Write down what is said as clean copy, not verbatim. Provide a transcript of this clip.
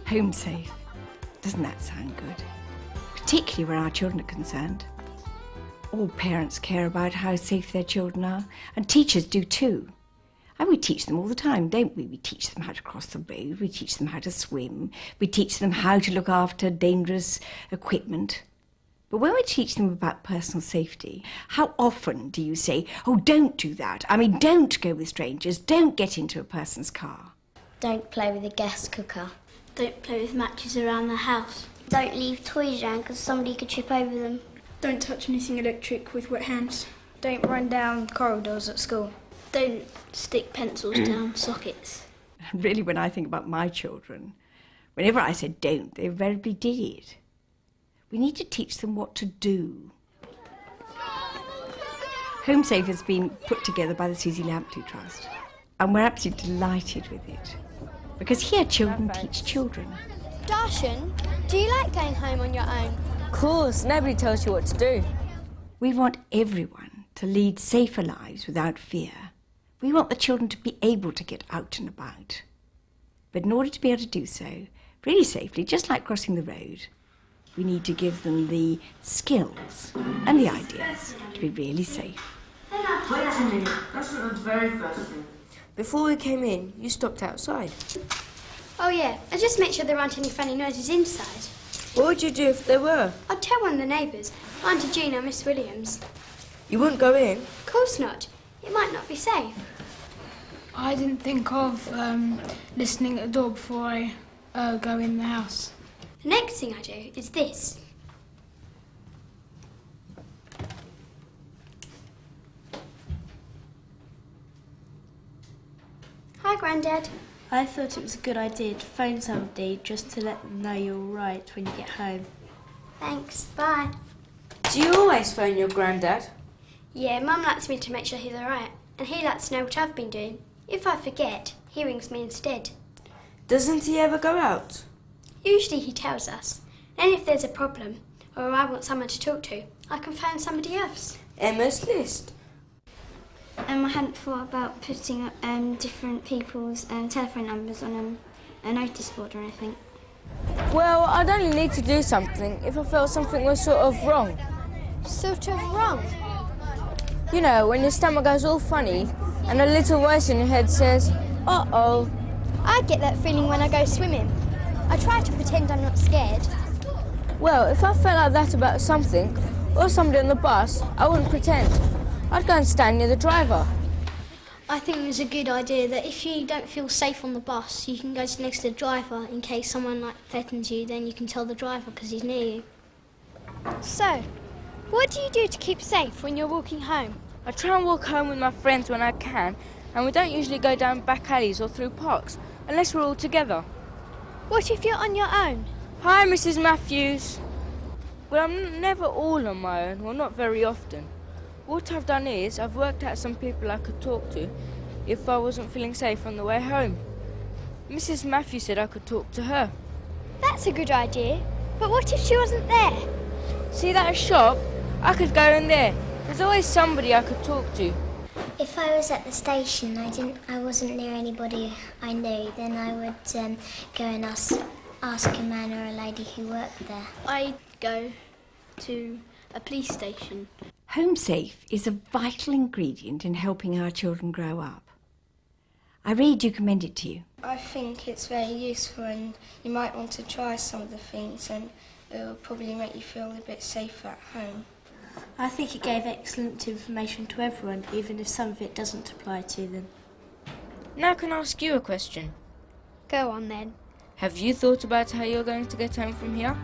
Home safe. Doesn't that sound good? Particularly where our children are concerned. All parents care about how safe their children are, and teachers do too. And we teach them all the time, don't we? We teach them how to cross the road, we teach them how to swim, we teach them how to look after dangerous equipment. But when we teach them about personal safety, how often do you say, oh, don't do that? I mean, don't go with strangers, don't get into a person's car. Don't play with a gas cooker. Don't play with matches around the house. Don't leave toys around because somebody could trip over them. Don't touch anything electric with wet hands. Don't run down corridors at school. Don't stick pencils down sockets. Really, when I think about my children, whenever I said don't, they invariably did it. We need to teach them what to do. Home Safe has been put together by the Suzy Lamplugh Trust, and we're absolutely delighted with it, because here children teach children. Darshan, do you like going home on your own? Of course, nobody tells you what to do. We want everyone to lead safer lives without fear. We want the children to be able to get out and about. But in order to be able to do so, really safely, just like crossing the road, we need to give them the skills and the ideas to be really safe. Wait a minute, that's not the very first thing. Before we came in, you stopped outside. Oh yeah, I just make sure there aren't any funny noises inside. What would you do if there were? I'd tell one of the neighbours, Auntie Jean or Miss Williams. You wouldn't go in? Of course not. It might not be safe. I didn't think of listening at the door before I go in the house. The next thing I do is this. Hi, Grandad. I thought it was a good idea to phone somebody just to let them know you're all right when you get home. Thanks. Bye. Do you always phone your granddad? Yeah, Mum likes me to make sure he's all right, and he likes to know what I've been doing. If I forget, he rings me instead. Doesn't he ever go out? Usually he tells us. And if there's a problem, or I want someone to talk to, I can phone somebody else. Emma's list. I hadn't thought about putting different people's telephone numbers on a notice board or anything. Well, I'd only need to do something if I felt something was sort of wrong. Sort of wrong? You know, when your stomach goes all funny and a little voice in your head says, uh-oh. I get that feeling when I go swimming. I try to pretend I'm not scared. Well, if I felt like that about something, or somebody on the bus, I wouldn't pretend. I'd go and stand near the driver. I think it's a good idea that if you don't feel safe on the bus, you can go next to the driver in case someone threatens you, then you can tell the driver because he's near you. So, what do you do to keep safe when you're walking home? I try and walk home with my friends when I can, and we don't usually go down back alleys or through parks, unless we're all together. What if you're on your own? Hi, Mrs. Matthews. Well, I'm never all on my own, well, not very often. What I've done is I've worked out some people I could talk to if I wasn't feeling safe on the way home. Mrs. Matthews said I could talk to her. That's a good idea. But what if she wasn't there? See that shop? I could go in there. There's always somebody I could talk to. If I was at the station, I wasn't near anybody I knew, then I would go and ask a man or a lady who worked there. I'd go to a police station. Home Safe is a vital ingredient in helping our children grow up. I really do commend it to you. I think it's very useful, and you might want to try some of the things, and it will probably make you feel a bit safer at home. I think it gave excellent information to everyone, even if some of it doesn't apply to them. Now can I ask you a question? Go on then. Have you thought about how you're going to get home from here?